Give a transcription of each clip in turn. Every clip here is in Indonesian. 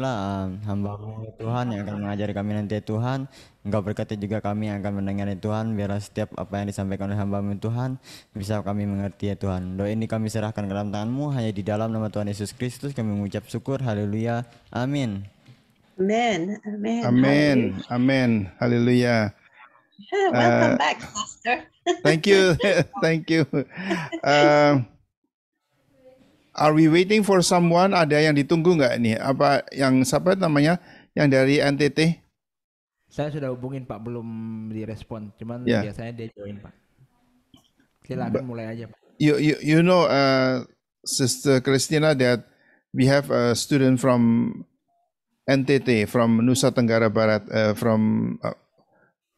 hamba-Mu Tuhan yang akan mengajari kami nanti Tuhan. Engkau berkati juga kami yang akan mendengar Tuhan. Biarlah setiap apa yang disampaikan oleh hamba-Mu Tuhan bisa kami mengerti ya Tuhan. Doa ini kami serahkan ke dalam tangan-Mu. Hanya di dalam nama Tuhan Yesus Kristus kami mengucap syukur. Haleluya. Amin. Amen. Amen. Amen. Hallelujah. Amen. Haleluya. Welcome back, Pastor. Thank you. Thank you. Are we waiting for someone? Ada yang ditunggu nggak nih? Apa yang siapa namanya? Yang dari NTT? Saya sudah hubungin Pak, belum direspon. Cuman Ya. biasanya dia join Pak. Silakan mulai aja Pak. You know, Sister Christina, that we have a student from NTT, from Nusa Tenggara Barat, from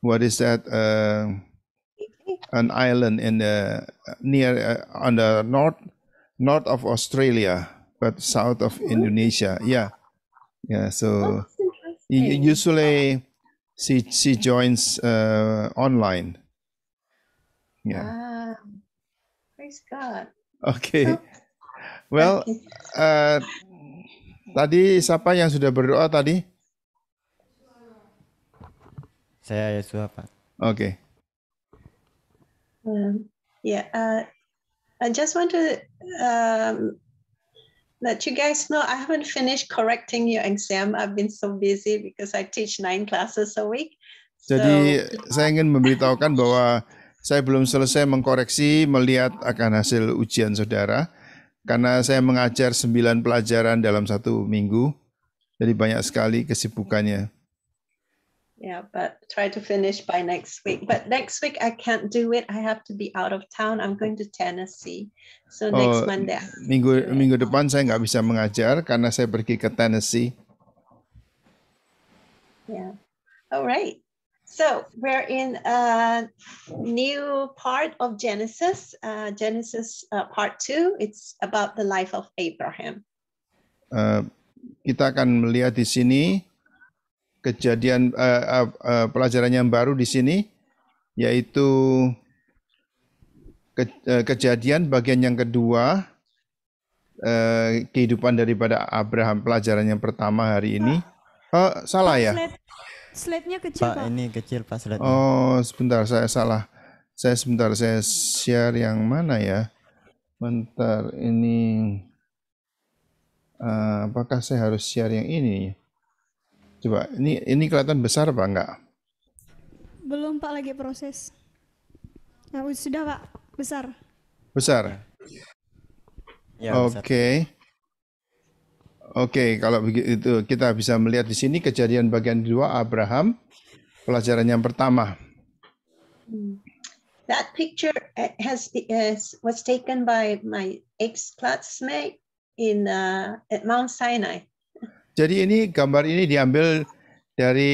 what is that? An island in the near on the north of Australia, but south of Indonesia. Yeah. So usually she joins online. Yeah. Praise God. Okay. Well, tadi siapa yang sudah berdoa tadi? Saya Yesua, Pak. Okay. I just want to let you guys know I haven't finished correcting your exam. I've been so busy because I teach 9 classes a week. Jadi saya ingin memberitahukan bahwa saya belum selesai mengkoreksi melihat akan hasil ujian saudara karena saya mengajar 9 pelajaran dalam 1 minggu. Jadi banyak sekali kesibukannya. Yeah, but try to finish by next week. But next week I can't do it. I have to be out of town. I'm going to Tennessee. So next Monday. Minggu depan saya nggak bisa mengajar karena saya pergi ke Tennessee. Yeah. All right. So we're in a new part of Genesis. Genesis part 2. It's about the life of Abraham. Kita akan melihat di sini kejadian pelajaran yang baru di sini, yaitu kejadian bagian yang kedua, kehidupan daripada Abraham, pelajaran yang pertama hari ini. Oh, salah ya? Slide-nya kecil, Pak. Ini kecil, Pak, slide-nya. Oh, sebentar, saya salah. Saya share yang mana ya? Bentar, ini apakah saya harus share yang ini? Coba, ini kelihatan besar apa enggak? Belum, Pak, lagi proses. Nah, sudah, Pak. Besar. Besar? Ya, Oke, kalau begitu kita bisa melihat di sini kejadian bagian 2 Abraham, pelajaran yang pertama. That picture was taken by my ex-classmate at Mount Sinai. Jadi gambar ini diambil dari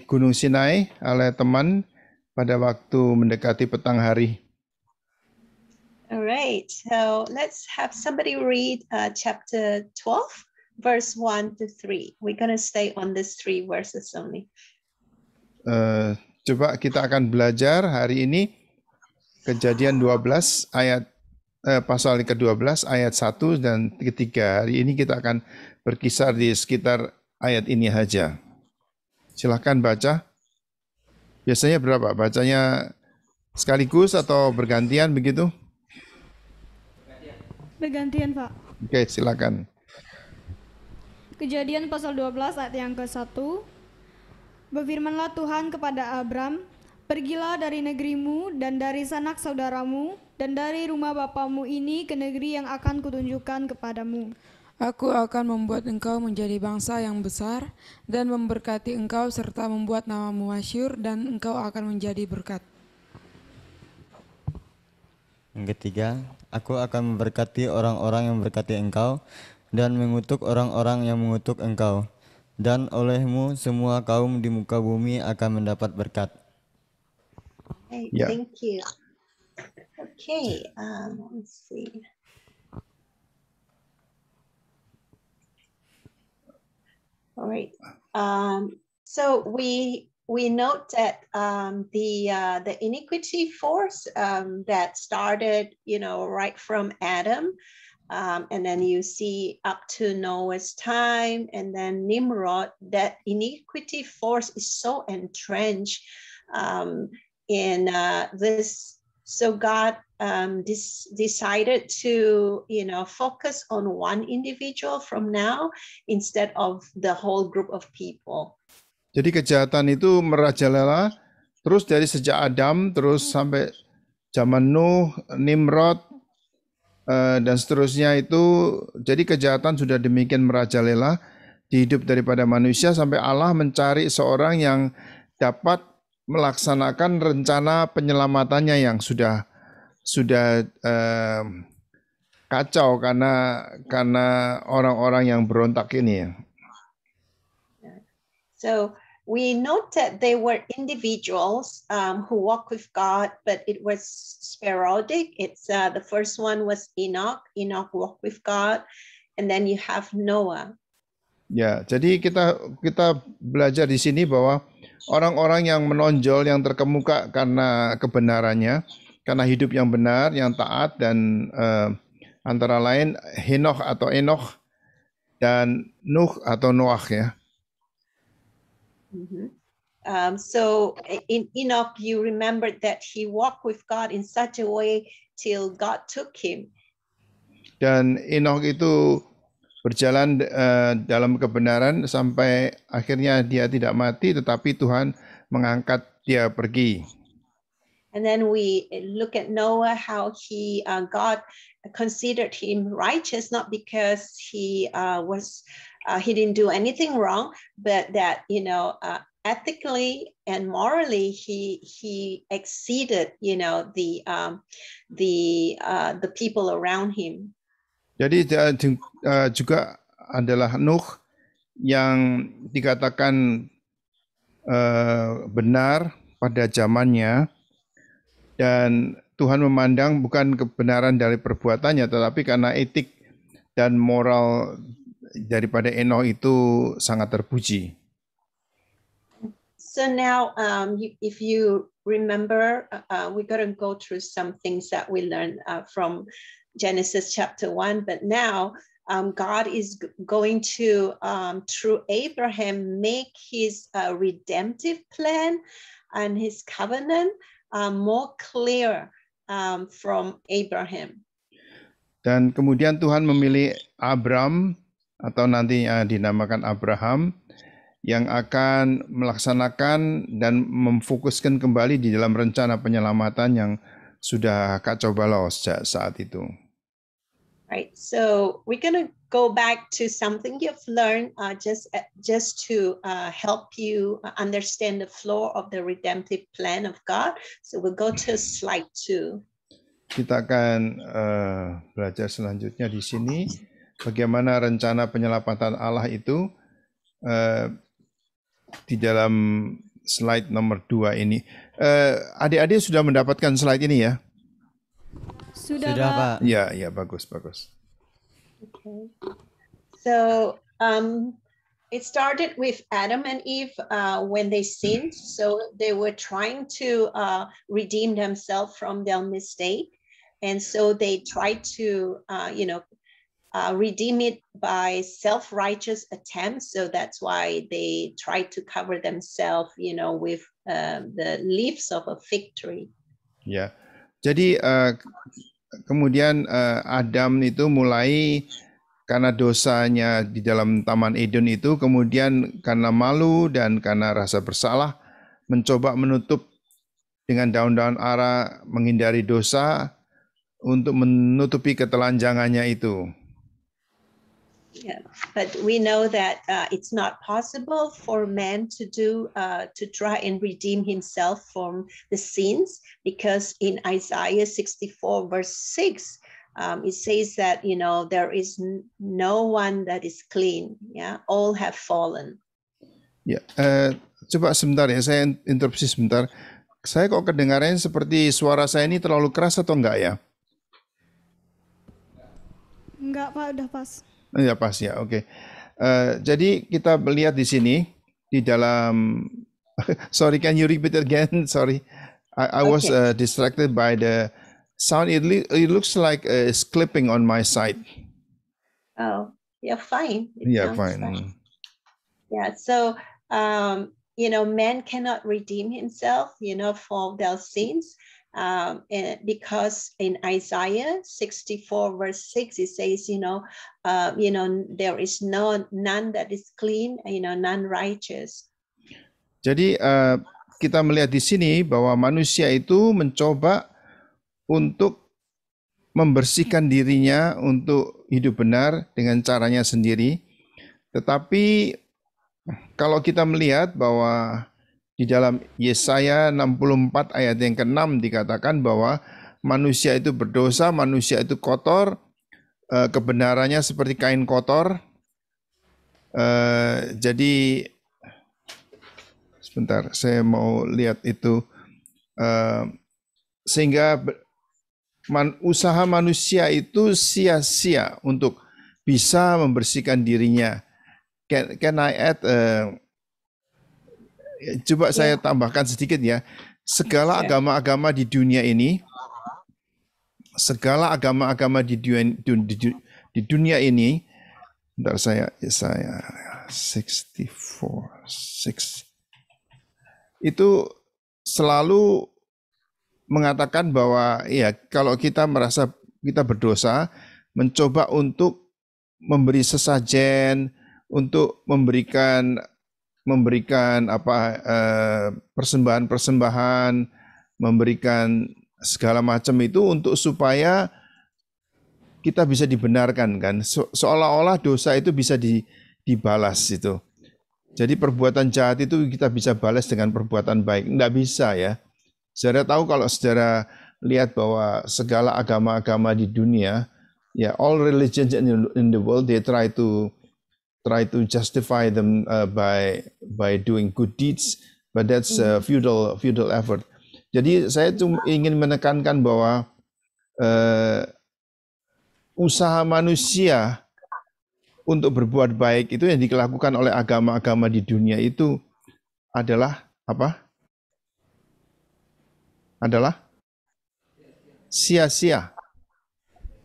Gunung Sinai oleh teman pada waktu mendekati petang hari. All right, so let's have somebody read chapter 12, verse 1 to 3. We're going to stay on these 3 verses only. Coba kita akan belajar hari ini Kejadian 12 ayat pasal ke-12 ayat 1 dan ketiga. Hari ini kita akan berkisar di sekitar ayat ini saja. Silakan baca. Biasanya berapa? Bacanya sekaligus atau bergantian begitu? Bergantian, Pak. Oke, silakan. Kejadian pasal 12 ayat yang ke-1. Berfirmanlah Tuhan kepada Abram, "Pergilah dari negerimu dan dari sanak saudaramu dan dari rumah bapamu ini ke negeri yang akan kutunjukkan kepadamu. Aku akan membuat engkau menjadi bangsa yang besar dan memberkati engkau serta membuat namamu masyhur dan engkau akan menjadi berkat." Yang ketiga, aku akan memberkati orang-orang yang memberkati engkau dan mengutuk orang-orang yang mengutuk engkau. Dan olehmu semua kaum di muka bumi akan mendapat berkat. Okay, thank you. Okay, let's see. All right. So we note that the iniquity force that started, right from Adam, And then you see up to Noah's time, and then Nimrod, that iniquity force is so entrenched in this. So God decided to, focus on one individual from now instead of the whole group of people. Jadi kejahatan itu merajalela terus dari sejak Adam terus sampai zaman Nuh, Nimrod, dan seterusnya itu. Jadi kejahatan sudah demikian merajalela di hidup daripada manusia sampai Allah mencari seorang yang dapat melaksanakan rencana penyelamatannya yang sudah kacau karena orang-orang yang berontak ini. So we note that they were individuals who walk with God, but it was sporadic. It's the first one was Enoch. Enoch walked with God, and then you have Noah. Ya, jadi kita belajar di sini bahwa orang-orang yang menonjol, yang terkemuka karena kebenarannya, karena hidup yang benar, yang taat, dan antara lain Henoch atau Enoch dan Nuh atau Noah ya. So in Enoch, you remember that he walked with God in such a way till God took him. Dan Enoch itu berjalan dalam kebenaran sampai akhirnya dia tidak mati, tetapi Tuhan mengangkat dia pergi. And then we look at Noah, how God considered him righteous, not because he didn't do anything wrong, but that ethically and morally he exceeded the people around him. Jadi juga adalah Nuh yang dikatakan benar pada zamannya, dan Tuhan memandang bukan kebenaran dari perbuatannya, tetapi karena etik dan moral daripada Enoch itu sangat terpuji. So now, if you remember, we're going to go through some things that we learned from Genesis chapter 1, but now God is going to, through Abraham, make his redemptive plan and his covenant more clear from Abraham. Dan kemudian Tuhan memilih Abram, atau nantinya dinamakan Abraham, yang akan melaksanakan dan memfokuskan kembali di dalam rencana penyelamatan yang sudah kacau balau sejak saat itu. Right, so we're going to go back to something you've learned just to help you understand the flow of the redemptive plan of God. So we'll go to slide 2. Kita akan belajar selanjutnya di sini bagaimana rencana penyelamatan Allah itu di dalam slide nomor 2 ini. Adik-adik sudah mendapatkan slide ini ya? Sudah, Pak. Ya, bagus. Okay. So it started with Adam and Eve when they sinned. So they were trying to redeem themselves from their mistake. And so they tried to, redeem it by self-righteous attempts. So that's why they tried to cover themselves, with the leaves of a fig tree. Ya, jadi kemudian Adam itu mulai karena dosanya di dalam Taman Eden itu, kemudian karena malu dan karena rasa bersalah mencoba menutup dengan daun-daun ara, menghindari dosa untuk menutupi ketelanjangannya itu. Yeah, but we know that it's not possible for man to try and redeem himself from the sins, because in Isaiah 64 verse 6 it says that there is no one that is clean. Yeah, all have fallen. Ya, coba sebentar ya, saya interupsi sebentar. Saya kok kedengarannya seperti suara saya ini terlalu keras atau enggak ya? Enggak Pak, udah pas. Ya pas ya, oke. Jadi kita melihat di sini di dalam sorry, can you repeat again? Sorry, I was distracted by the sound, it looks like it's clipping on my side. Oh, yeah, fine. It Yeah, sounds fine. fine. Yeah, so man cannot redeem himself, for their sins, because in Isaiah 64 verse 6 it says, there is none that is clean, none righteous. Jadi kita melihat di sini bahwa manusia itu mencoba untuk membersihkan dirinya untuk hidup benar dengan caranya sendiri. Tetapi kalau kita melihat bahwa di dalam Yesaya 64 ayat yang ke-6 dikatakan bahwa manusia itu berdosa, manusia itu kotor, kebenarannya seperti kain kotor. Jadi sebentar, saya mau lihat itu. Sehingga usaha manusia itu sia-sia untuk bisa membersihkan dirinya. Can I add? Coba saya tambahkan sedikit ya. Segala agama-agama di dunia ini, bentar saya 64:6 itu selalu mengatakan bahwa ya kalau kita merasa kita berdosa, mencoba untuk memberi sesajen, untuk memberikan persembahan-persembahan, memberikan segala macam itu untuk supaya kita bisa dibenarkan kan, seolah-olah dosa itu bisa dibalas itu. Jadi perbuatan jahat itu kita bisa balas dengan perbuatan baik, enggak bisa ya. Saudara tahu kalau saudara lihat bahwa segala agama-agama di dunia, ya all religions in the world they try to justify them by doing good deeds, but that's futile effort. Jadi saya cuma ingin menekankan bahwa usaha manusia untuk berbuat baik itu yang dilakukan oleh agama-agama di dunia itu adalah apa? Adalah sia-sia.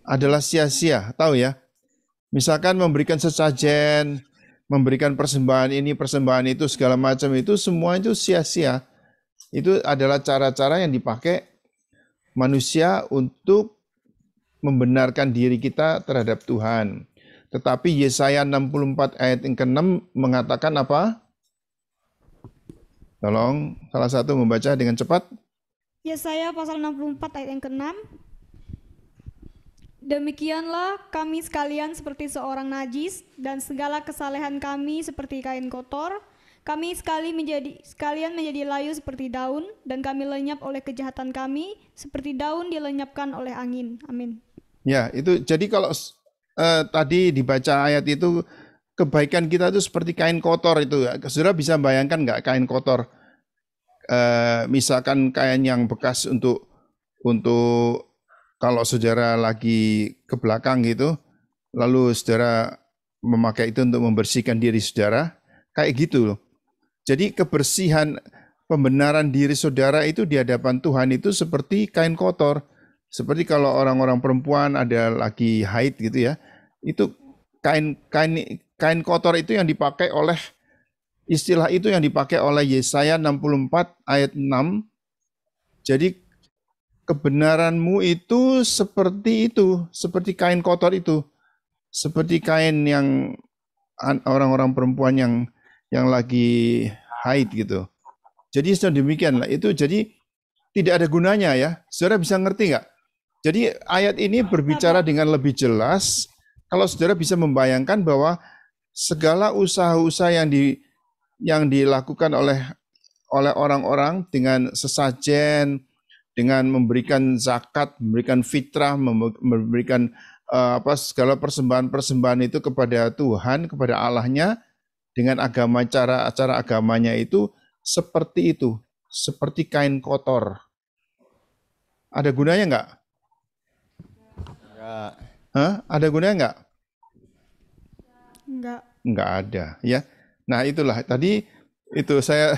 Adalah sia-sia, tahu ya? Misalkan memberikan sesajen, memberikan persembahan ini, persembahan itu, segala macam itu, semua itu sia-sia. Itu adalah cara-cara yang dipakai manusia untuk membenarkan diri kita terhadap Tuhan. Tetapi Yesaya 64 ayat yang ke-6 mengatakan apa? Tolong salah satu membaca dengan cepat. Yesaya pasal 64 ayat yang ke-6. Demikianlah kami sekalian seperti seorang najis, dan segala kesalehan kami seperti kain kotor. Kami sekalian menjadi layu seperti daun, dan kami lenyap oleh kejahatan kami, seperti daun dilenyapkan oleh angin. Amin. Ya, itu jadi kalau tadi dibaca ayat itu, kebaikan kita itu seperti kain kotor itu. Saudara bisa bayangkan nggak kain kotor? Misalkan kain yang bekas untuk kalau saudara lagi ke belakang gitu, lalu saudara memakai itu untuk membersihkan diri saudara, kayak gitu loh. Jadi kebersihan pembenaran diri saudara itu di hadapan Tuhan itu seperti kain kotor. Seperti kalau orang-orang perempuan ada lagi haid gitu ya, itu kain kotor itu yang dipakai oleh istilah itu yang dipakai oleh Yesaya 64 ayat 6. Jadi kebenaranmu itu seperti seperti kain kotor itu. Seperti kain yang orang-orang perempuan yang lagi haid gitu. Jadi demikianlah itu, jadi tidak ada gunanya ya. Saudara bisa ngerti nggak? Jadi ayat ini berbicara dengan lebih jelas kalau saudara bisa membayangkan bahwa segala usaha-usaha yang dilakukan oleh orang-orang dengan sesajen, dengan memberikan zakat, memberikan fitrah, memberikan segala persembahan-persembahan itu kepada Tuhan, kepada Allahnya, dengan cara agamanya itu seperti itu, seperti kain kotor. Ada gunanya enggak? Enggak. Hah? Ada gunanya enggak? Enggak. Enggak ada, ya. Nah itulah tadi itu saya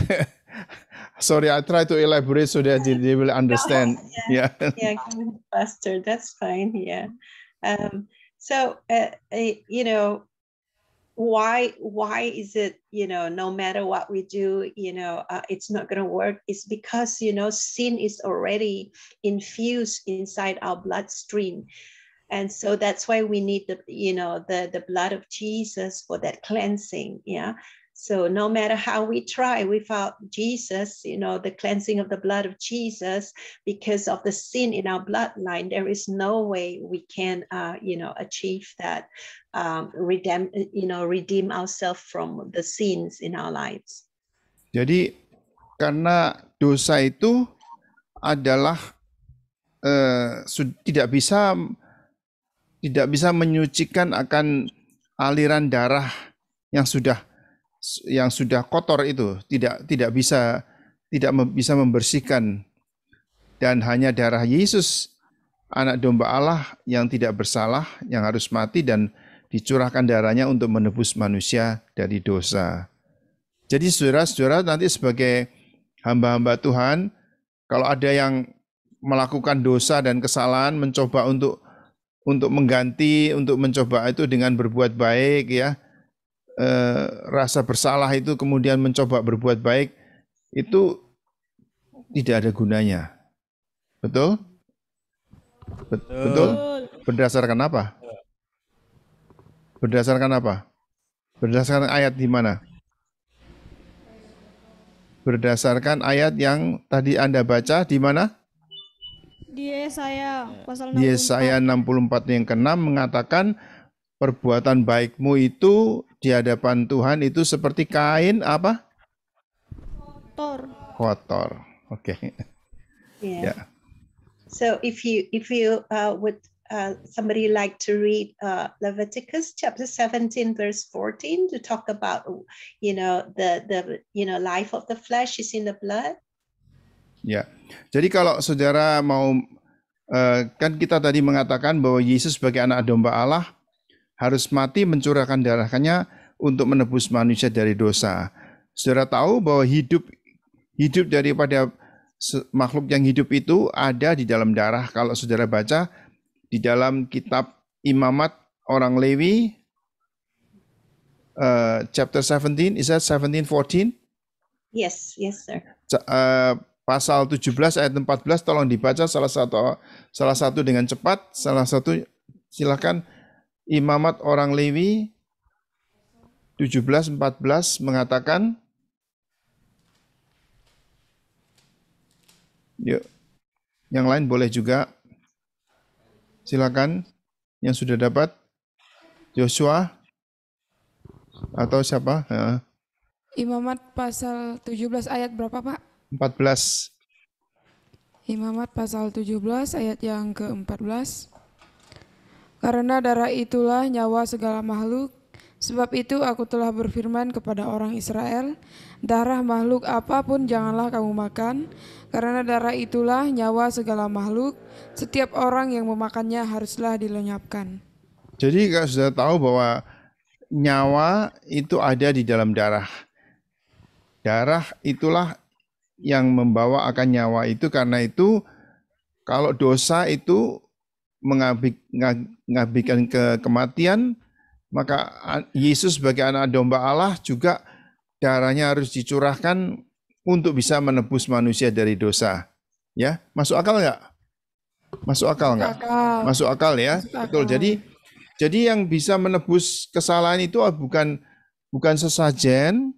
Sorry, I try to elaborate so that they will understand. Yeah. Yeah, go ahead, Pastor. That's fine. Yeah. So you know, why is it, you know, no matter what we do, you know, it's not going to work? It's because, you know, sin is already infused inside our bloodstream. And so that's why we need the, you know, the blood of Jesus for that cleansing. Yeah. So no matter how we try without Jesus, you know, the cleansing of the blood of Jesus, because of the sin in our bloodline, there is no way we can, you know, achieve that, redeem ourselves from the sins in our lives. Jadi karena dosa itu adalah tidak bisa menyucikan akan aliran darah yang sudah kotor itu, tidak bisa membersihkan, dan hanya darah Yesus, anak domba Allah yang tidak bersalah, yang harus mati dan dicurahkan darahnya untuk menebus manusia dari dosa. Jadi saudara-saudara nanti sebagai hamba-hamba Tuhan, kalau ada yang melakukan dosa dan kesalahan, mencoba untuk mengganti, untuk mencoba itu dengan berbuat baik, ya, rasa bersalah itu kemudian mencoba berbuat baik, itu tidak ada gunanya. Betul? Betul? Berdasarkan apa? Berdasarkan apa? Berdasarkan ayat di mana? Berdasarkan ayat yang tadi Anda baca di mana? Di Yesaya pasal 64. Di Yesaya 64 yang ke-6 mengatakan perbuatan baikmu itu di hadapan Tuhan itu seperti kain apa? Kotor. Oke. Yeah. Yeah. So if you would somebody like to read Leviticus chapter 17 verse 14 to talk about, you know, the life of the flesh is in the blood. Ya. Jadi kalau saudara mau, kan kita tadi mengatakan bahwa Yesus sebagai anak domba Allah harus mati mencurahkan darahnya untuk menebus manusia dari dosa. Saudara tahu bahwa hidup daripada makhluk yang hidup itu ada di dalam darah. Kalau saudara baca di dalam kitab Imamat orang Lewi, chapter 17, is that 17:14? Yes, sir. Pasal 17 ayat 14, tolong dibaca salah satu dengan cepat, salah satu silakan. Imamat orang Lewi 17:14 mengatakan, yuk, yang lain boleh juga, silakan yang sudah dapat. Joshua atau siapa? Imamat pasal 17 ayat berapa, Pak? 14. Imamat pasal 17 ayat yang ke-14. Karena darah itulah nyawa segala makhluk, sebab itu aku telah berfirman kepada orang Israel, darah makhluk apapun janganlah kamu makan, karena darah itulah nyawa segala makhluk, setiap orang yang memakannya haruslah dilenyapkan. Jadi kalau sudah tahu bahwa nyawa itu ada di dalam darah. Darah itulah yang membawa akan nyawa itu, karena itu kalau dosa itu mengabaikan kematian, maka Yesus sebagai anak domba Allah juga darahnya harus dicurahkan untuk bisa menebus manusia dari dosa. Ya, masuk akal nggak? Masuk akal nggak? Masuk akal ya. Betul. Jadi yang bisa menebus kesalahan itu bukan sesajen,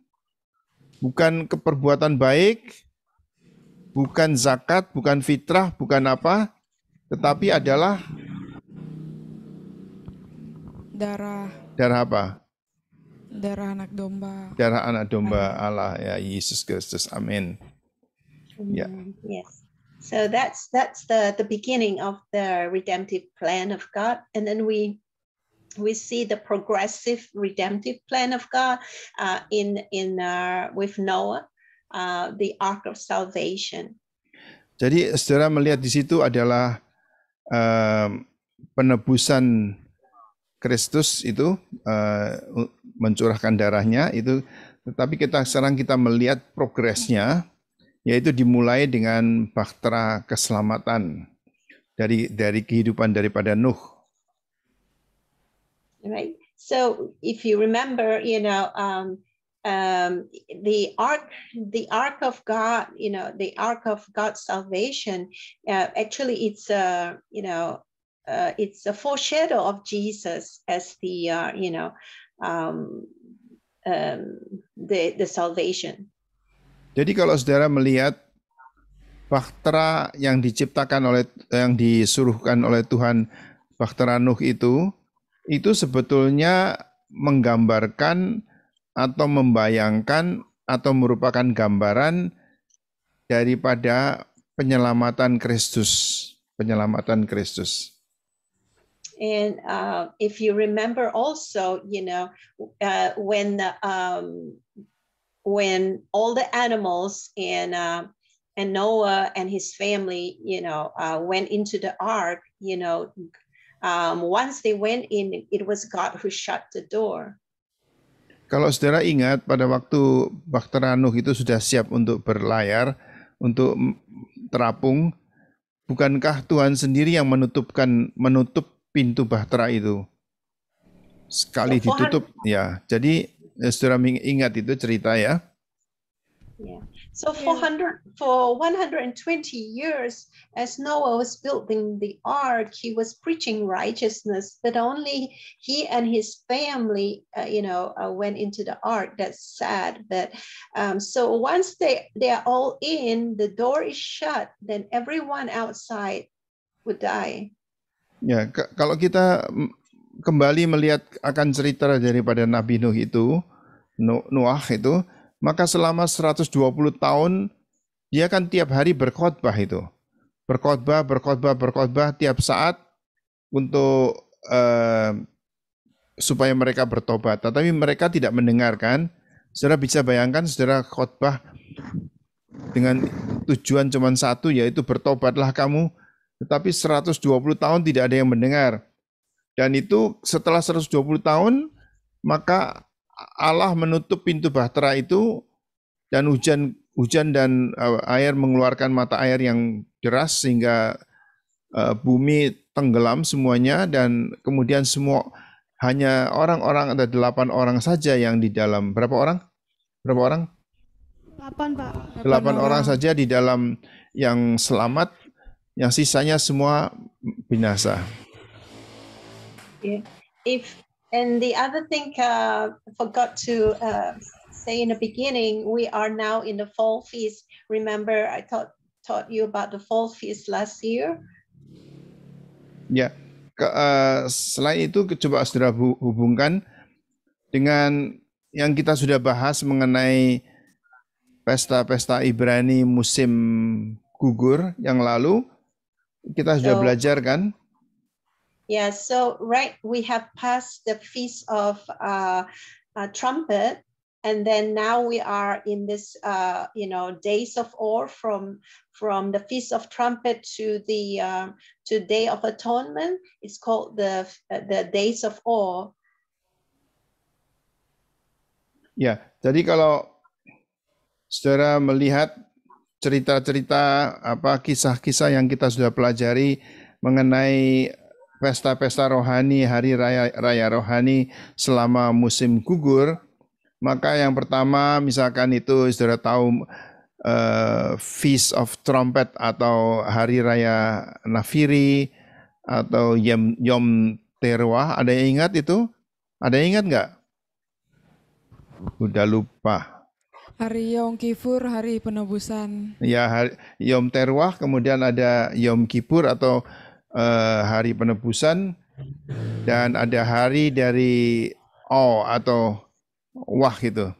bukan keperbuatan baik, bukan zakat, bukan fitrah, bukan apa, tetapi adalah darah. Darah apa? Darah anak domba. Darah anak domba Allah, ya, Yesus Kristus. Amin. Ya. Yes. So that's the beginning of the redemptive plan of God, and then we see the progressive redemptive plan of God with Noah, the ark of salvation. Jadi saudara melihat di situ adalah penebusan Kristus itu, mencurahkan darahnya itu, tetapi sekarang kita melihat progresnya, yaitu dimulai dengan bahtera keselamatan dari kehidupan daripada Nuh. Right. So if you remember, the ark of God, the ark of God's salvation, actually it's it's a foreshadow of Jesus as the salvation. Jadi kalau saudara melihat bahtera yang yang disuruhkan oleh Tuhan, bahtera Nuh itu sebetulnya menggambarkan atau membayangkan atau merupakan gambaran daripada penyelamatan Kristus. And if you remember also, when all the animals and Noah and his family, went into the ark, once they went in, it was God who shut the door. Kalau saudara ingat pada waktu bahtera Nuh itu sudah siap untuk berlayar, untuk terapung, bukankah Tuhan sendiri yang menutup pintu bahtera itu? Sekali ditutup, ya. Jadi saudara ingat itu cerita ya. Yeah. So for 120 years, as Noah was building the ark, he was preaching righteousness, but only he and his family, went into the ark. That's sad. But so once they are all in, the door is shut, then everyone outside would die. Ya, kalau kita kembali melihat akan cerita daripada Nabi Nuh itu, Noah itu, maka selama 120 tahun dia kan tiap hari berkhotbah itu. Berkhotbah tiap saat untuk supaya mereka bertobat. Tetapi mereka tidak mendengarkan. Saudara bisa bayangkan saudara khotbah dengan tujuan cuma satu, yaitu bertobatlah kamu. Tetapi 120 tahun tidak ada yang mendengar. Dan itu setelah 120 tahun, maka Allah menutup pintu bahtera itu, dan hujan dan air mengeluarkan mata air yang deras sehingga bumi tenggelam semuanya, dan kemudian hanya orang-orang, ada 8 orang saja yang di dalam. Berapa orang? 8, Pak. 8 orang saja di dalam yang selamat, yang sisanya semua binasa. Yeah. And the other thing I forgot to say in the beginning, we are now in the fall feast. Remember, I taught you about the fall feast last year. Ya, selain itu coba saudara hubungkan dengan yang kita sudah bahas mengenai pesta-pesta Ibrani musim gugur yang lalu. Kita sudah belajar kan? Yeah, so we have passed the feast of trumpet, and then now we are in this days of awe, from the feast of trumpet to the Day of Atonement. It's called the days of awe. Ya, jadi kalau saudara melihat cerita-cerita kisah-kisah yang kita sudah pelajari mengenai pesta-pesta rohani, hari raya rohani selama musim gugur, maka yang pertama misalkan itu saudara tahu Feast of Trumpet atau hari raya Nafiri atau Yom Teruah, ada yang ingat itu? Ada yang ingat nggak? Udah lupa. Hari Yom Kippur, hari penebusan. Ya, Yom Teruah, kemudian ada Yom Kippur atau hari penebusan, dan ada hari dari atau wah gitu.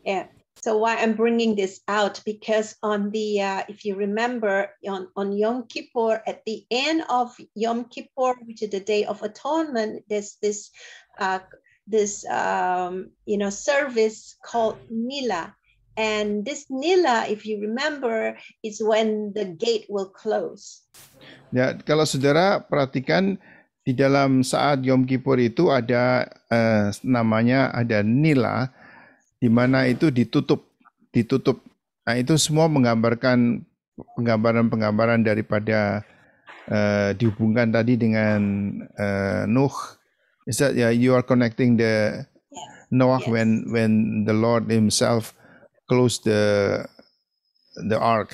Yeah. So why I'm bringing this out, because on the if you remember on Yom Kippur, at the end of Yom Kippur, which is the Day of Atonement, there's this service called Nila. And this Nila, if you remember, is when the gate will close. Ya, kalau saudara perhatikan di dalam saat Yom Kippur itu ada namanya ada Nila, di mana itu ditutup Nah, itu semua menggambarkan penggambaran-penggambaran daripada dihubungkan tadi dengan Nuh. Is that you are connecting the Noah Yes. when the Lord Himself closed the ark.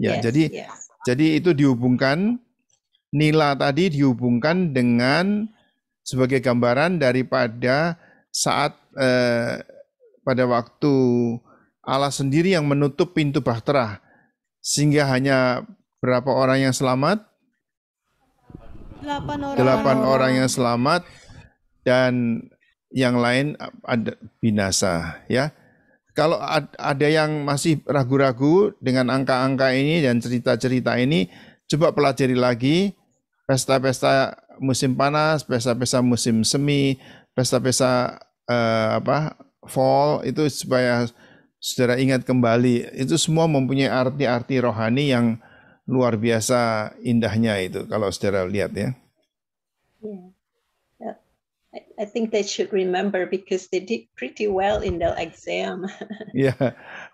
Ya, Yes, jadi yes. jadi itu dihubungkan, nila tadi dihubungkan dengan sebagai gambaran daripada saat pada waktu Allah sendiri yang menutup pintu bahtera sehingga hanya berapa orang yang selamat? 8 orang. 8 orang yang selamat dan yang lain ada binasa, ya. Kalau ada yang masih ragu-ragu dengan angka-angka ini dan cerita-cerita ini, coba pelajari lagi pesta-pesta musim panas, pesta-pesta musim semi, pesta-pesta fall, itu supaya saudara ingat kembali. Itu semua mempunyai arti-arti rohani yang luar biasa indahnya itu kalau saudara lihat ya. Yeah. I think they should remember because they did pretty well in the exam. Ya,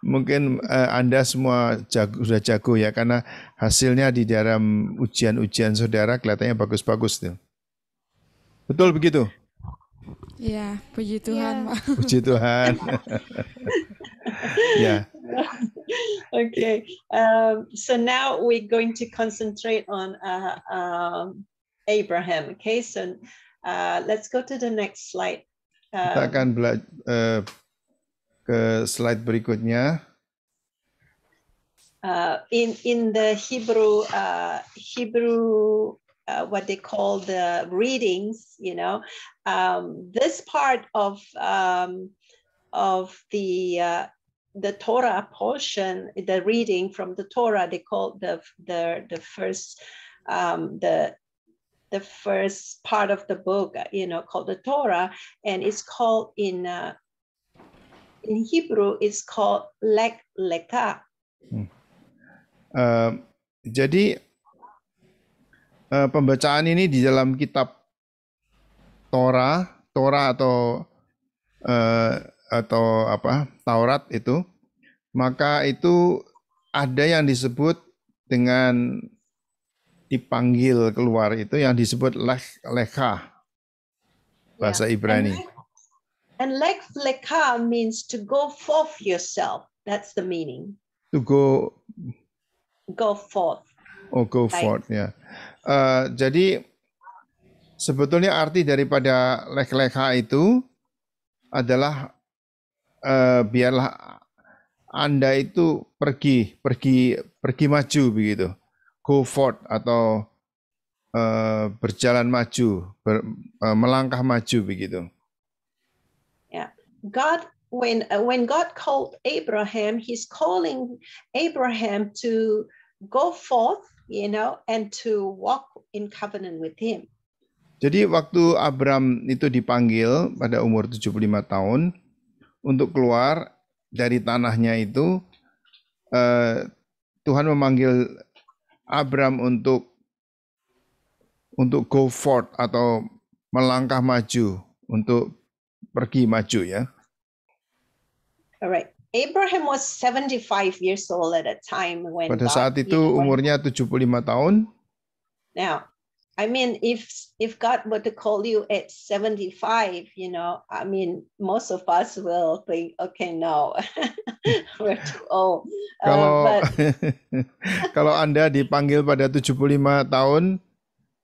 mungkin Anda semua sudah jago ya karena hasilnya di dalam ujian-ujian saudara kelihatannya bagus-bagus tuh. Betul begitu? Ya, puji Tuhan, Pak. Puji Tuhan. Ya. Okay. So now we're going to concentrate on Abraham. Okay. So let's go to the next slide. Kita akan ke slide berikutnya. In the Hebrew what they call the readings, this part of the Torah portion, the reading from the Torah, they call the first the first part of the book, called the Torah, and it's called in Hebrew, it's called Lech Lecha. Jadi pembacaan ini di dalam kitab Torah atau Taurat itu, maka itu ada yang disebut dengan dipanggil keluar itu yang disebut lecha bahasa Ibrani. And Lech Lecha means to go forth yourself. That's the meaning. To go forth. Oh, go forth ya. Jadi sebetulnya arti daripada Lech Lecha itu adalah biarlah Anda itu pergi maju begitu. Go forth atau berjalan maju, melangkah maju begitu. Yeah. God, when God called Abraham, He's calling Abraham to go forth, and to walk in covenant with Him. Jadi waktu Abram itu dipanggil pada umur 75 tahun untuk keluar dari tanahnya itu, Tuhan memanggil Abram untuk go forth atau melangkah maju, untuk pergi maju ya. All right. Abraham was 75 years old at that time when pada saat itu umurnya 75 tahun. Now, I mean, if God were to call you at 75, I mean, most of us will think, okay, no, we're too old. Kalau Anda dipanggil pada 75 tahun,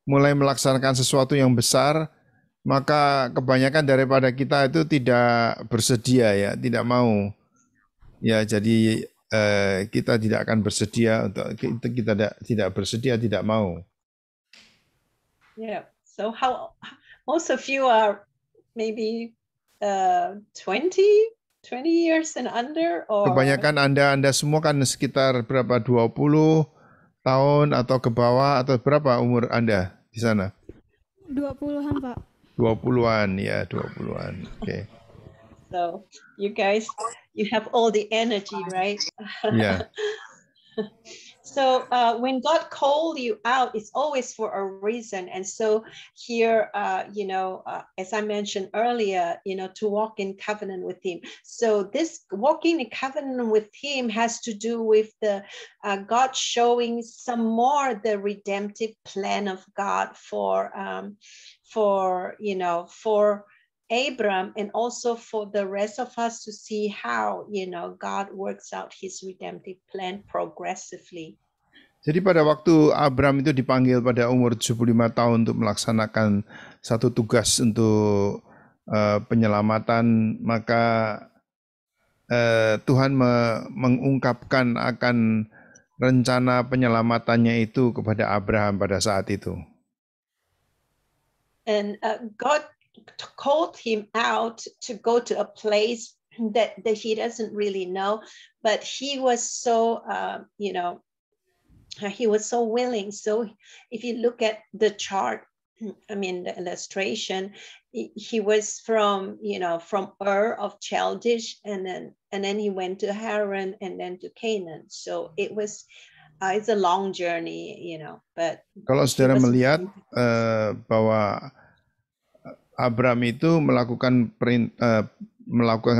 mulai melaksanakan sesuatu yang besar, maka kebanyakan daripada kita itu tidak bersedia ya, tidak mau. Ya, jadi kita tidak akan bersedia kita tidak bersedia, tidak mau. Yeah. So how most of you are maybe 20 years and under, or kebanyakan Anda semua kan sekitar berapa, 20 tahun atau ke bawah, atau berapa umur Anda di sana? 20-an, Pak. 20-an ya, 20-an. Oke. Okay. So you guys, you have all the energy, right? Yeah. So when God called you out, it's always for a reason. And so here, as I mentioned earlier, to walk in covenant with Him. So this walking in covenant with Him has to do with the God showing some more the redemptive plan of God for Abram, and also for the rest of us to see how, God works out His redemptive plan progressively. Jadi pada waktu Abram itu dipanggil pada umur 75 tahun untuk melaksanakan satu tugas untuk penyelamatan, maka Tuhan mengungkapkan akan rencana penyelamatannya itu kepada Abraham pada saat itu. And God called him out to go to a place that he doesn't really know, but he was so, he was so willing. So if you look at the chart, the illustration, he was from Ur of Chaldish, and then he went to Haran and then to Canaan. So it's a long journey, but kalau saudara melihat bahwa Abram itu melakukan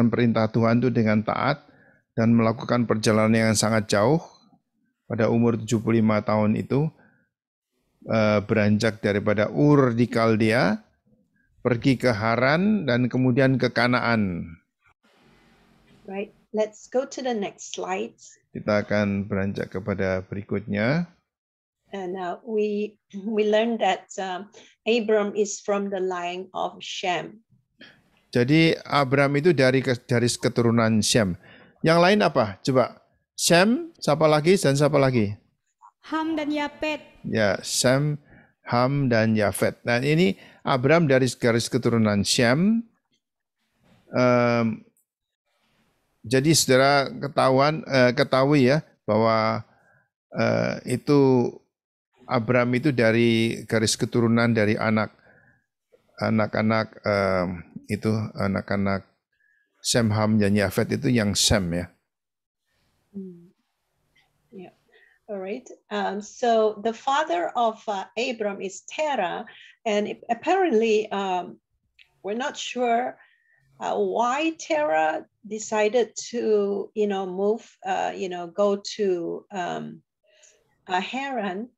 perintah Tuhan itu dengan taat dan melakukan perjalanan yang sangat jauh pada umur 75 tahun itu, beranjak daripada Ur di Kaldea, pergi ke Haran dan kemudian ke Kanaan. Right, let's go to the next slide. Kita akan beranjak kepada berikutnya. And we learned that Abram is from the line of Shem. Jadi Abram itu dari keturunan Shem. Yang lain apa? Coba. Shem, siapa lagi dan siapa lagi? Ham dan Yafet. Ya, Shem, Ham dan Yafet. Nah, ini Abram dari garis keturunan Shem. Jadi saudara ketahui ya bahwa itu Abram itu dari garis keturunan dari anak-anak Shem, Ham dan Yafet itu yang Shem ya. Yeah. All right. So the father of Abram is Terah, and apparently we're not sure why Terah decided to move go to Haran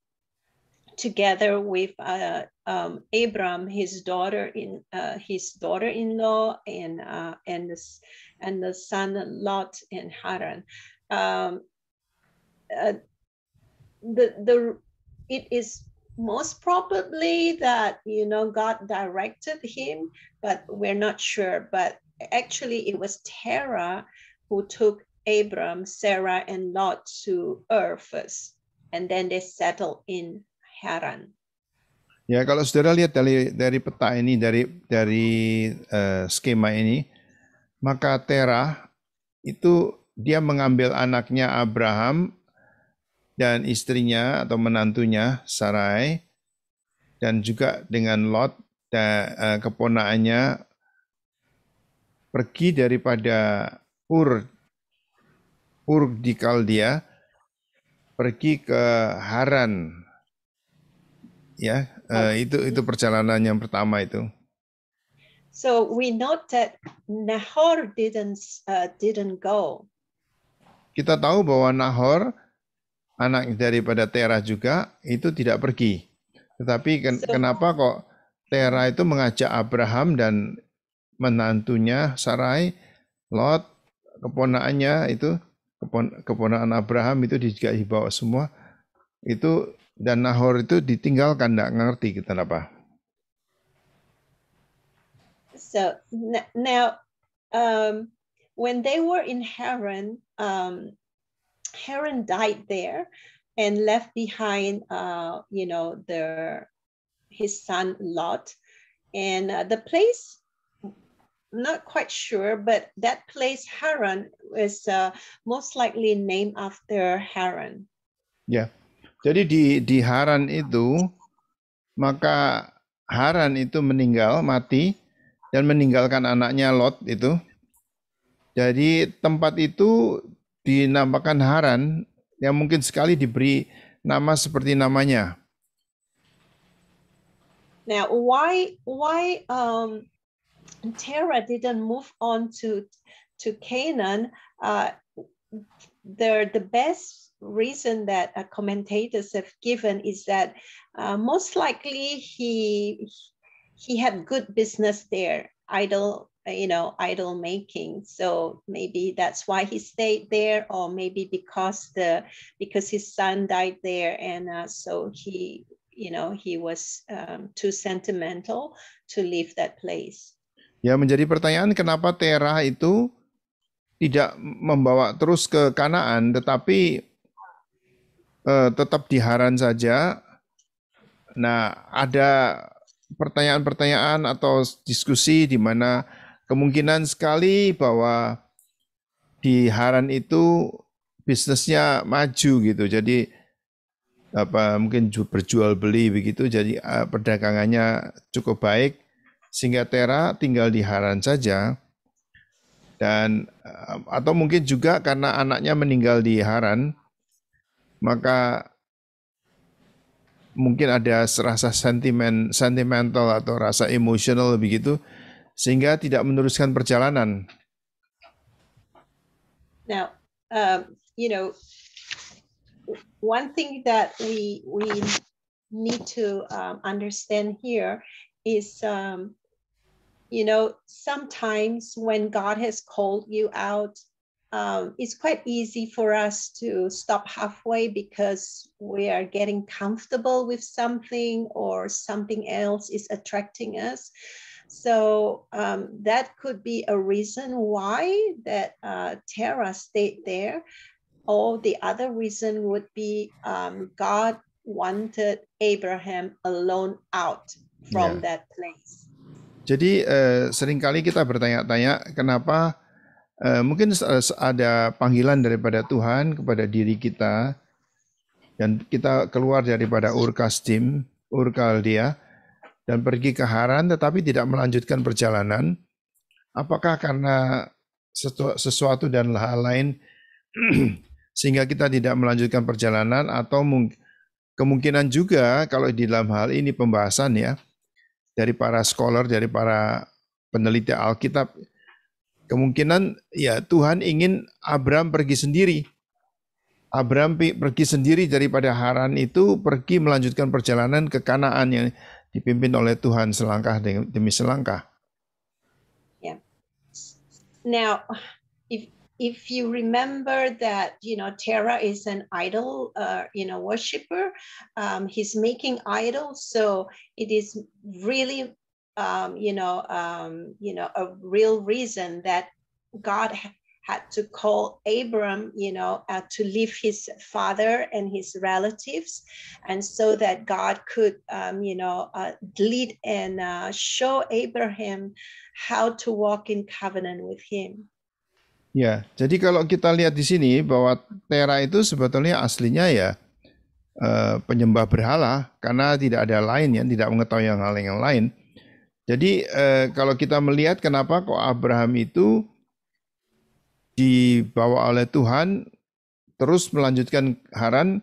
together with Abram, his daughter-in-law, and the son Lot in Haran. It is most probably that God directed him, but we're not sure. But actually, it was Terah who took Abram, Sarah, and Lot to Ur first, and then they settled in Haran. Ya, kalau saudara lihat dari peta ini, dari skema ini, maka Terah itu dia mengambil anaknya Abraham dan istrinya atau menantunya Sarai, dan juga dengan Lot dan keponakannya pergi daripada Ur di Kaldea, pergi ke Haran. Ya, itu perjalanan yang pertama itu. So we note that Nahor didn't go. Kita tahu bahwa Nahor, anak daripada Terah juga, itu tidak pergi. Tetapi kenapa kok Terah itu mengajak Abraham dan menantunya Sarai, Lot, keponakannya itu, keponakan Abraham itu juga dibawa semua. Itu dan Nahor itu ditinggalkan, enggak ngerti kita apa. So now when they were in Haran, Haran died there and left behind, his son Lot, and the place, not quite sure, but that place Haran is most likely named after Haran. Ya, jadi di Haran itu, maka Haran itu mati dan meninggalkan anaknya Lot itu. Jadi tempat itu dinamakan Haran yang mungkin sekali diberi nama seperti namanya. Now, why Terah didn't move on to Canaan? The best reason that commentators have given is that most likely he had good business there, idol making. So maybe that's why he stayed there, or maybe because his son died there, and so he was too sentimental to leave that place. Ya, menjadi pertanyaan kenapa Terah itu tidak membawa terus ke Kanaan, tetapi tetap di Haran saja. Nah, ada pertanyaan-pertanyaan atau diskusi di mana kemungkinan sekali bahwa di Haran itu bisnisnya maju gitu. Jadi mungkin berjual beli begitu, jadi perdagangannya cukup baik sehingga Terah tinggal di Haran saja. Dan atau mungkin juga karena anaknya meninggal di Haran, maka mungkin ada rasa sentimental atau rasa emosional begitu, sehingga tidak meneruskan perjalanan. Now, one thing that we need to understand here is, sometimes when God has called you out, it's quite easy for us to stop halfway because we are getting comfortable with something, or something else is attracting us. So that could be a reason why that Terah stayed there. Or the other reason would be God wanted Abraham alone out from that place. Jadi seringkali kita bertanya-tanya kenapa mungkin ada panggilan daripada Tuhan kepada diri kita dan kita keluar daripada Ur Kasdim, Ur Kaldea, dan pergi ke Haran tetapi tidak melanjutkan perjalanan. Apakah karena sesuatu dan hal lain sehingga kita tidak melanjutkan perjalanan, atau kemungkinan juga kalau di dalam hal ini pembahasan ya dari para scholar, dari para peneliti Alkitab, kemungkinan ya Tuhan ingin Abraham pergi sendiri. Abraham pergi sendiri daripada Haran itu, pergi melanjutkan perjalanan ke Kanaan yang dipimpin oleh Tuhan selangkah demi selangkah. Yeah. Now, if you remember that, Terah is an idol, worshiper. He's making idols, so it is really, a real reason that God had to call Abram, to leave his father and his relatives, and so that God could, lead and show Abraham how to walk in covenant with him. Ya, jadi kalau kita lihat di sini bahwa Terah itu sebetulnya aslinya ya penyembah berhala, karena tidak ada lain yang tidak mengetahui hal yang lain. Jadi kalau kita melihat kenapa kok Abraham itu dibawa oleh Tuhan terus melanjutkan Haran,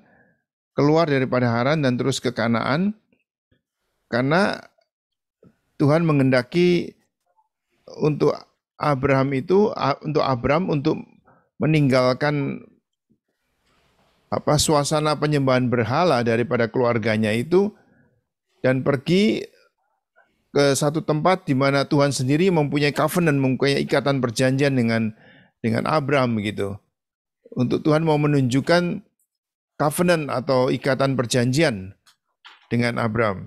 keluar daripada Haran dan terus ke Kanaan, karena Tuhan menghendaki untuk Abraham untuk meninggalkan suasana penyembahan berhala daripada keluarganya itu dan pergi ke satu tempat di mana Tuhan sendiri mempunyai covenant, mempunyai ikatan perjanjian dengan Abraham gitu. Untuk Tuhan mau menunjukkan covenant atau ikatan perjanjian dengan Abraham.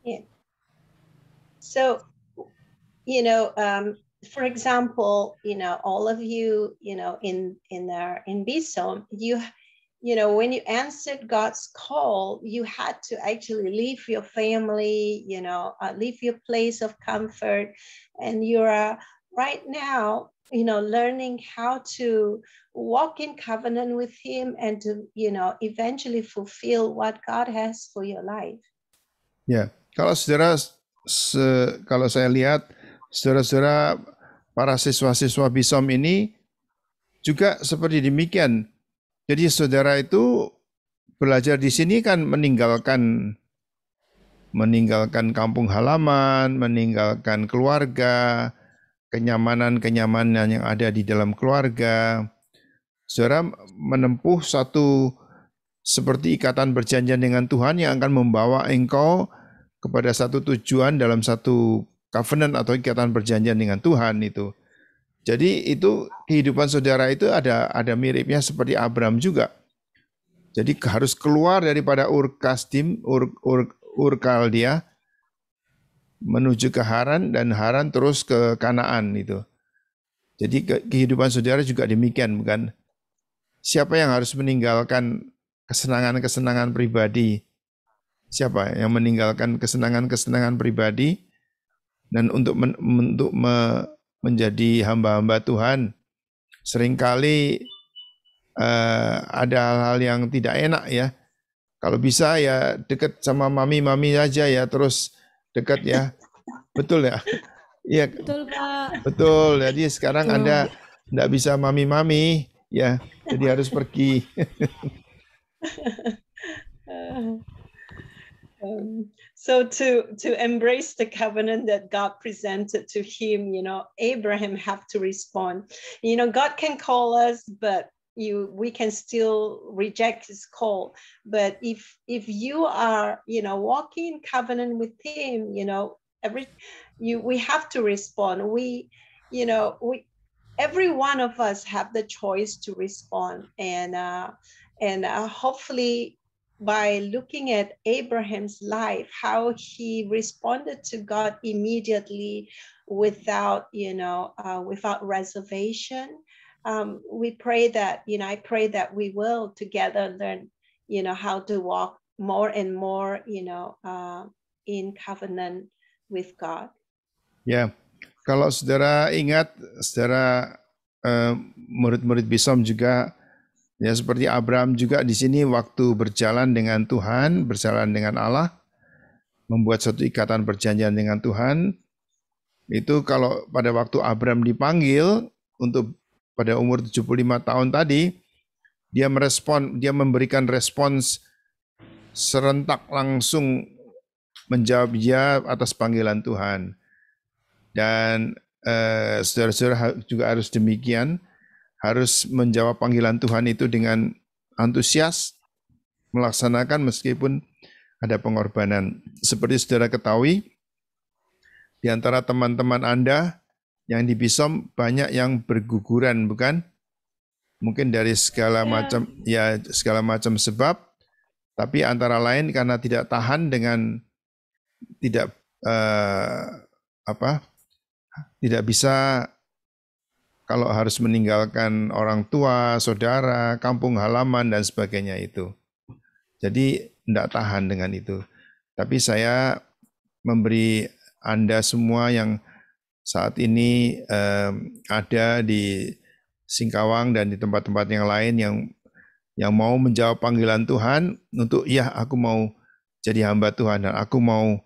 Yeah. So, for example, all of you, in BSOM, when you answered God's call, you had to actually leave your family, leave your place of comfort, and you're right now, learning how to walk in covenant with Him and to, eventually fulfill what God has for your life. Ya, kalau kalau saya lihat saudara-saudara para siswa-siswa BSOM ini juga seperti demikian. Jadi saudara itu belajar di sini kan meninggalkan kampung halaman, meninggalkan keluarga, kenyamanan-kenyamanan yang ada di dalam keluarga. Saudara menempuh satu seperti ikatan perjanjian dengan Tuhan yang akan membawa engkau kepada satu tujuan dalam satu covenant atau ikatan perjanjian dengan Tuhan itu. Jadi itu kehidupan saudara itu ada miripnya seperti Abraham juga. Jadi harus keluar daripada Ur Kasdim, Ur Kaldea menuju ke Haran dan Haran terus ke Kanaan itu. Jadi kehidupan saudara juga demikian, bukan? Siapa yang harus meninggalkan kesenangan-kesenangan pribadi? Siapa yang meninggalkan kesenangan-kesenangan pribadi dan untuk menjadi hamba-hamba Tuhan? Seringkali ada hal-hal yang tidak enak ya. Kalau bisa ya dekat sama mami-mami aja ya, terus dekat ya. Betul ya? Iya. Betul, Pak. Betul. Jadi sekarang Anda tidak bisa mami-mami ya. Jadi harus pergi. So to embrace the covenant that God presented to him, Abraham have to respond. God can call us, but we can still reject his call. But if you are, walking in covenant with him, we have to respond. Every one of us have the choice to respond, and hopefully by looking at Abraham's life, how he responded to God immediately without reservation. We pray that, I pray that we will together learn, how to walk more and more, in covenant with God. Ya, kalau saudara ingat, saudara murid-murid Bisom juga, ya seperti Abraham juga di sini waktu berjalan dengan Tuhan, berjalan dengan Allah, membuat satu ikatan perjanjian dengan Tuhan, itu kalau pada waktu Abraham dipanggil untuk pada umur 75 tahun tadi, dia memberikan respons serentak langsung menjawab ya atas panggilan Tuhan. Dan saudara-saudara juga harus demikian, harus menjawab panggilan Tuhan itu dengan antusias, melaksanakan meskipun ada pengorbanan. Seperti saudara ketahui, di antara teman-teman Anda yang di Bisom banyak yang berguguran, bukan? Mungkin dari segala macam sebab, tapi antara lain karena tidak tahan dengan tidak bisa kalau harus meninggalkan orang tua, saudara, kampung halaman dan sebagainya itu. Jadi tidak tahan dengan itu. Tapi saya memberi Anda semua yang saat ini ada di Singkawang dan di tempat-tempat yang lain yang mau menjawab panggilan Tuhan untuk aku mau jadi hamba Tuhan dan aku mau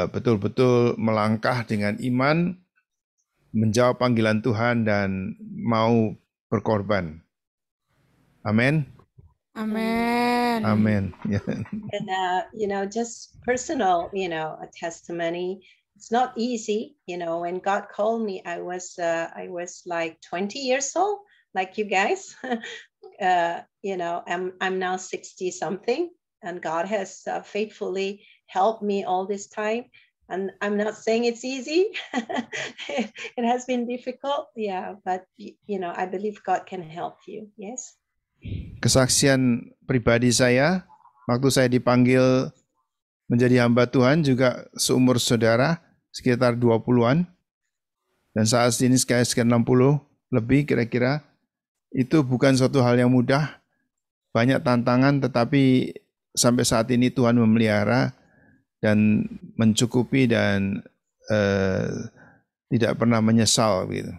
betul-betul melangkah dengan iman, menjawab panggilan Tuhan dan mau berkorban. Amin. Amin. Amin. And just personal, a testimony. It's not easy, when God called me, I was like 20 years old, like you guys. I'm now 60 something, and God has faithfully helped me all this time. And I'm not saying it's easy. It has been difficult, but I believe God can help you. Yes. Kesaksian pribadi saya, waktu saya dipanggil menjadi hamba Tuhan juga seumur saudara, sekitar 20-an. Dan saat ini sekitar 60 lebih kira-kira. Itu bukan suatu hal yang mudah, banyak tantangan, tetapi sampai saat ini Tuhan memelihara dan mencukupi dan tidak pernah menyesal gitu.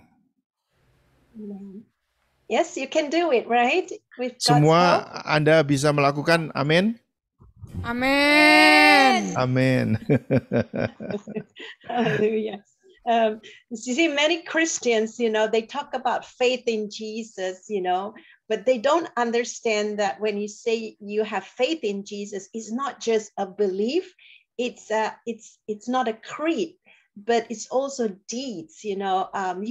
Yes, you can do it, right? With God's Semua help. Anda bisa melakukan, amin? Amin. Amin. Hallelujah. You see, many Christians, they talk about faith in Jesus, but they don't understand that when you say you have faith in Jesus, it's not just a belief. It's not a creed, but it's also deeds. You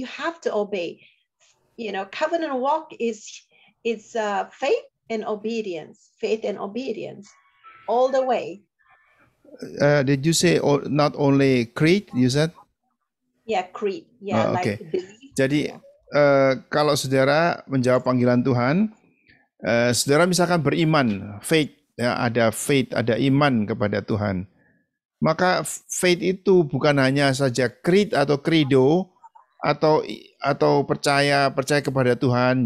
have to obey. Covenant walk is faith and obedience, all the way. Did you say not only creed? You said? Yeah, creed. Yeah, Oh, like okay. belief. Jadi kalau saudara menjawab panggilan Tuhan, saudara misalkan beriman, faith, ya, ada faith, ada iman kepada Tuhan. Maka faith itu bukan hanya saja creed atau credo atau percaya kepada Tuhan,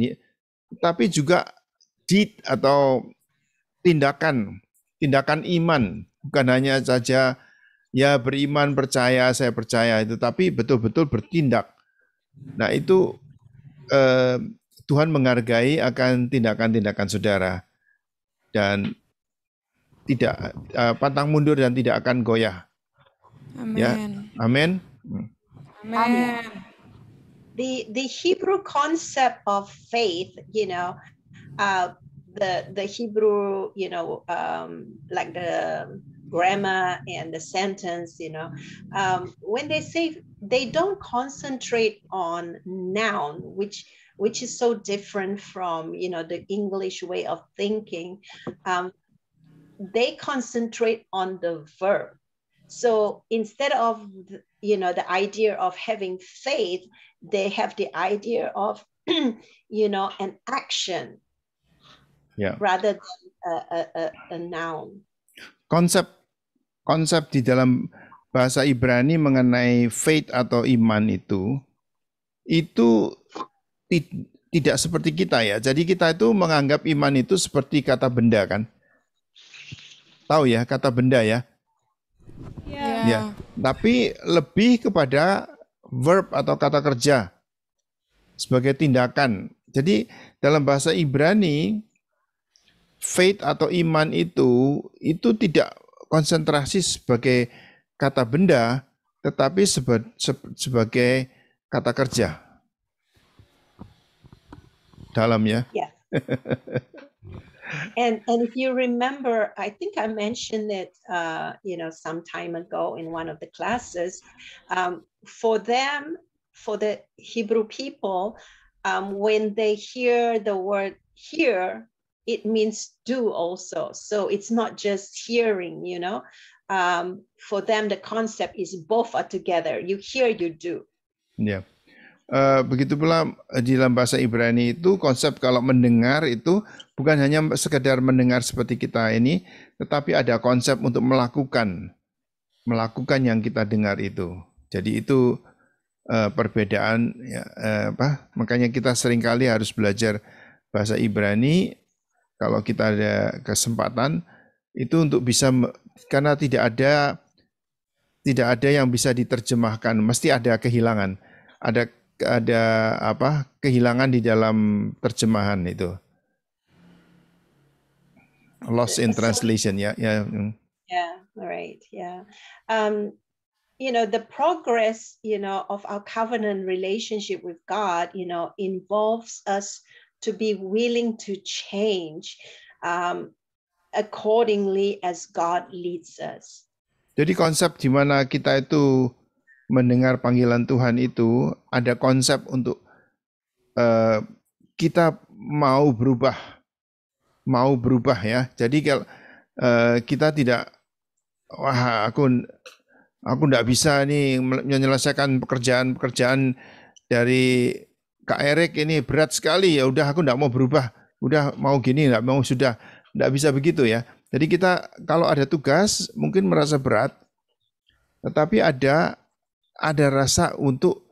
tapi juga deed atau tindakan iman, bukan hanya saja ya beriman, percaya, saya percaya itu, tapi betul-betul bertindak. Nah itu Tuhan menghargai akan tindakan-tindakan saudara dan tidak pantang mundur dan tidak akan goyah. Amin. Ya, amin. Amin. The Hebrew concept of faith, the Hebrew, like the grammar and the sentence, when they say, they don't concentrate on noun, which is so different from, the English way of thinking. They concentrate on the verb. So instead of, the idea of having faith, they have the idea of, an action, rather than a noun. Konsep di dalam bahasa Ibrani mengenai faith atau iman itu tidak seperti kita ya. Jadi kita itu menganggap iman itu seperti kata benda kan. Tahu ya kata benda ya? Ya. Tapi lebih kepada verb atau kata kerja sebagai tindakan. Jadi dalam bahasa Ibrani faith atau iman itu tidak konsentrasi sebagai kata benda, tetapi sebagai kata kerja. Dalam ya. Yeah. And if you remember, I think I mentioned it, some time ago in one of the classes. For the Hebrew people, when they hear the word hear, it means do also. So it's not just hearing, for them, the concept is both are together. You hear, you do. Ya. Begitu pula di dalam bahasa Ibrani itu konsep kalau mendengar itu bukan hanya sekedar mendengar seperti kita ini, tetapi ada konsep untuk melakukan yang kita dengar itu. Jadi itu perbedaan ya, makanya kita seringkali harus belajar bahasa Ibrani kalau kita ada kesempatan itu untuk bisa, karena tidak ada yang bisa diterjemahkan, mesti ada kehilangan. Ada kehilangan di dalam terjemahan itu. Lost in translation, ya. Yeah, right. Yeah. The progress, of our covenant relationship with God, involves us to be willing to change accordingly as God leads us. Jadi konsep di mana kita itu mendengar panggilan Tuhan itu ada konsep untuk kita mau berubah ya. Jadi kalau kita tidak, wah aku tidak bisa nih menyelesaikan pekerjaan dari Kak Erik ini berat sekali, ya udah aku tidak mau berubah, udah mau gini, sudah tidak bisa begitu ya. Jadi kita kalau ada tugas mungkin merasa berat, tetapi ada rasa untuk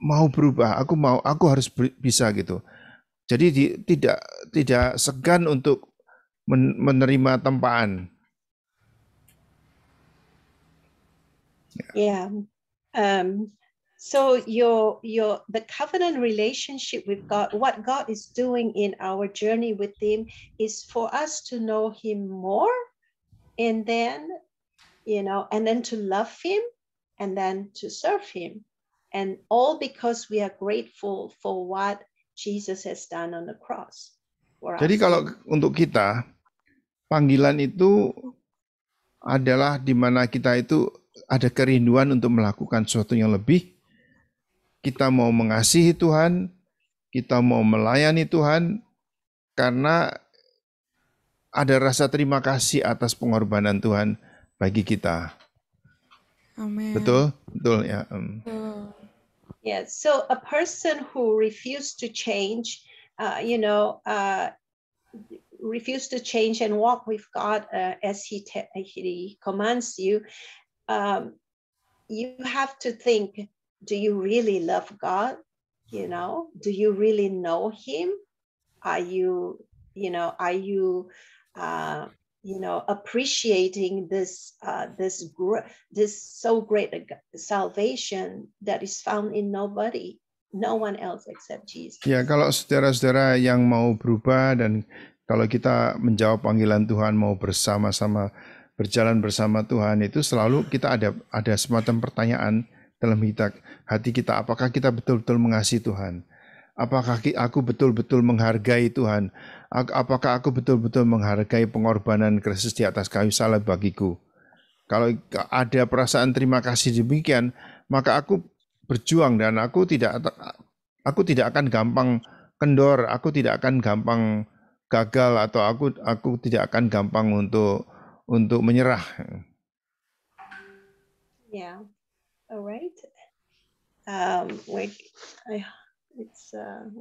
mau berubah, aku harus bisa gitu. Jadi tidak segan untuk menerima tempaan. Yeah. So the covenant relationship with God, what God is doing in our journey with Him is for us to know Him more, and then to love Him, and then to serve him. And all because we are grateful for what Jesus has done on the cross for Jadi us. kalau untuk kita, panggilan itu adalah di mana kita itu ada kerinduan untuk melakukan sesuatu yang lebih. Kita mau mengasihi Tuhan, kita mau melayani Tuhan, karena ada rasa terima kasih atas pengorbanan Tuhan bagi kita. Amin. Betul? Betul ya. Betul. Yeah, so a person who refused to change, refuse to change and walk with God as he commands you, you have to think, do you really love God? Do you really know him? Are you appreciating this so great salvation that is found in no one else except Jesus. Ya, kalau saudara-saudara yang mau berubah dan kalau kita menjawab panggilan Tuhan, mau bersama-sama berjalan bersama Tuhan, itu selalu kita ada semacam pertanyaan dalam hati kita, apakah kita betul-betul mengasihi Tuhan? Apakah aku betul-betul menghargai Tuhan? Apakah aku betul-betul menghargai pengorbanan Kristus di atas kayu salib bagiku? Kalau ada perasaan terima kasih demikian, maka aku berjuang dan aku tidak akan gampang kendor, aku tidak akan gampang gagal, atau aku tidak akan gampang untuk menyerah. Yeah. All right. We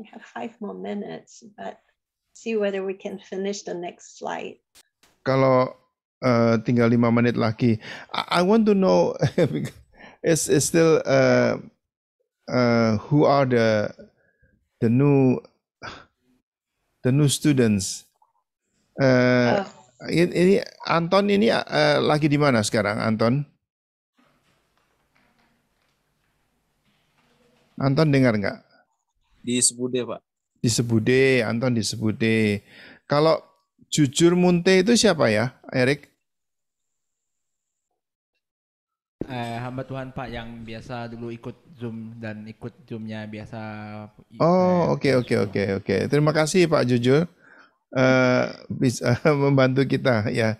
have 5 more minutes, but see whether we can finish the next slide. Kalau tinggal 5 menit lagi, I want to know is still who are the new students. Ini Anton ini lagi di mana sekarang, Anton? Anton dengar nggak? Di Sebude, Pak. Di Sebude, Anton di Sebude. Kalau Jujur Munte itu siapa ya, Erik? Hamba Tuhan Pak yang biasa dulu ikut Zoom dan ikut Zoom-nya biasa. Oh, oke. Terima kasih Pak Jujur bisa membantu kita ya.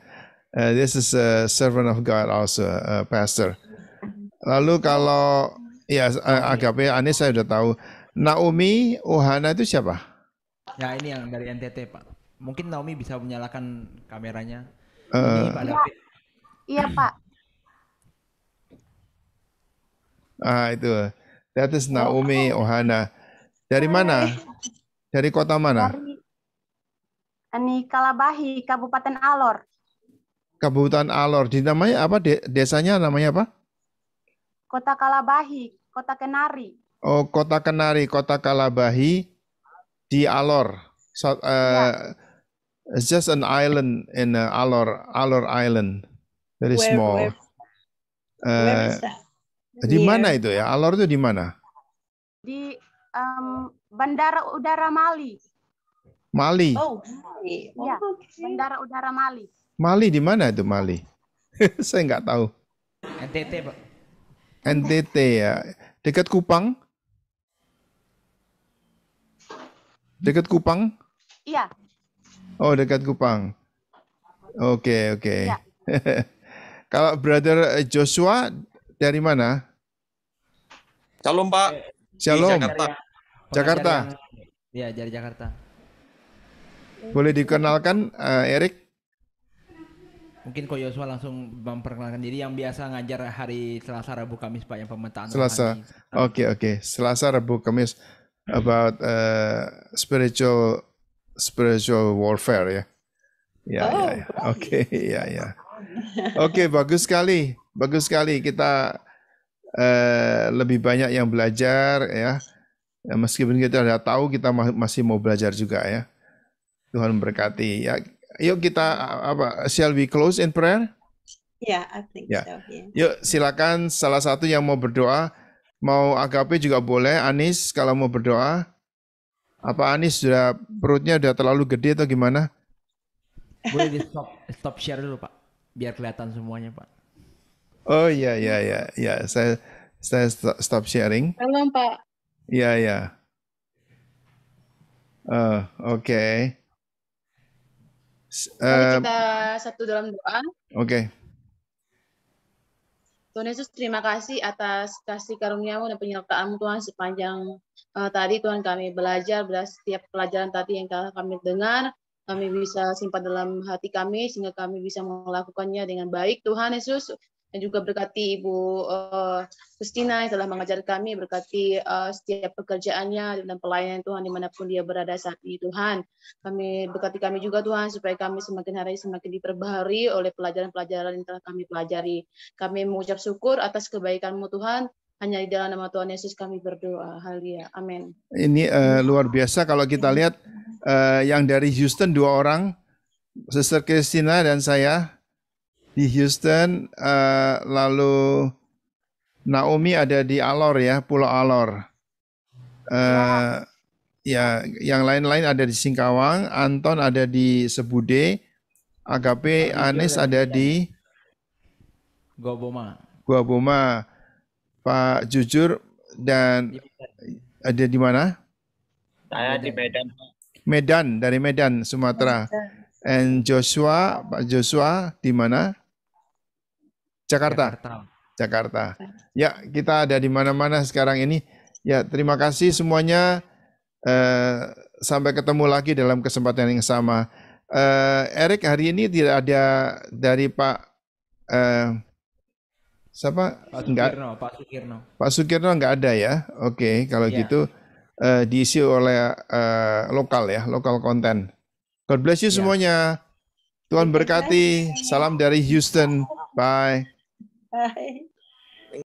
This is a servant of God also, pastor. Lalu kalau ya Agape Anis saya udah tahu. Naomi Ohana itu siapa? Ya ini yang dari NTT Pak. Mungkin Naomi bisa menyalakan kameranya. Ini Pak David. Iya Pak. Itu. That is Naomi Ohana. Dari mana? Dari kota mana? Dari Kalabahi, Kabupaten Alor. Kabupaten Alor. Di namanya apa? Desanya namanya apa? Kota Kalabahi, Kota Kenari. Oh, Kota Kenari, Kota Kalabahi di Alor. So, it's just an island in Alor Island. Very small. Where is that? Di mana itu ya? Alor itu di mana? Di Bandara Udara Mali. Mali. Oh, Mali. Ya, Bandara Udara Mali. Mali di mana itu Mali? Saya nggak tahu. NTT Pak. NTT ya. Dekat Kupang? Dekat Kupang? Iya. Oh, dekat Kupang. Oke. Ya. Kalau Brother Joshua dari mana? Shalom Pak. Shalom. Di Jakarta. Jakarta. Iya, dari Jakarta. Boleh dikenalkan Erik? Mungkin Ko Yosua langsung memperkenalkan diri, yang biasa ngajar hari Selasa, Rabu, Kamis Pak, yang pemetaan Selasa. rohani. Oke. Selasa, Rabu, Kamis about spiritual warfare ya. Ya. Oke, ya. Oke, bagus sekali. Kita lebih banyak yang belajar ya. Meskipun kita sudah tahu, kita masih mau belajar juga ya. Tuhan memberkati. Ya, yuk kita shall we close in prayer? Yeah, I think Ya. so. Yeah. Yuk silakan salah satu yang mau berdoa, mau Agape juga boleh. Anis kalau mau berdoa. Apa Anis sudah perutnya udah terlalu gede atau gimana? Boleh di stop share dulu Pak, biar kelihatan semuanya Pak. Oh ya ya ya ya. Saya stop sharing. Halo Pak. Ya ya. Oke. Mari kita satu dalam doa. Oke. Tuhan Yesus, terima kasih atas kasih karunia-Mu dan penyertaan-Mu Tuhan sepanjang tadi Tuhan kami belajar setiap pelajaran tadi yang kami dengar, kami bisa simpan dalam hati kami sehingga kami bisa melakukannya dengan baik Tuhan Yesus. Dan juga berkati Ibu Christina yang telah mengajar kami, berkati setiap pekerjaannya dan pelayanan Tuhan dimanapun dia berada saat ini Tuhan. Kami berkati kami juga Tuhan supaya kami semakin hari semakin diperbaharui oleh pelajaran-pelajaran yang telah kami pelajari. Kami mengucap syukur atas kebaikan-Mu Tuhan. Hanya di dalam nama Tuhan Yesus kami berdoa. Haleluya. Amin. Ini luar biasa kalau kita lihat yang dari Houston 2 orang, Sister Christina dan saya di Houston, lalu Naomi ada di Alor ya, Pulau Alor. Ya, yang lain-lain ada di Singkawang, Anton ada di Sebude, Agape Anis ada di Gua Boma, Pak Jujur dan ada di mana? Saya di Medan. Medan, dari Medan, Sumatera. And Joshua, Pak Joshua di mana? Jakarta. Jakarta. Ya, kita ada di mana-mana sekarang ini. Ya, terima kasih semuanya. Sampai ketemu lagi dalam kesempatan yang sama. Erik, hari ini tidak ada dari Pak siapa? Pak Sukirno nggak ada ya. Oke, kalau gitu diisi oleh lokal ya, lokal konten. God bless you semuanya. Tuhan berkati. Salam dari Houston. Bye. Bye.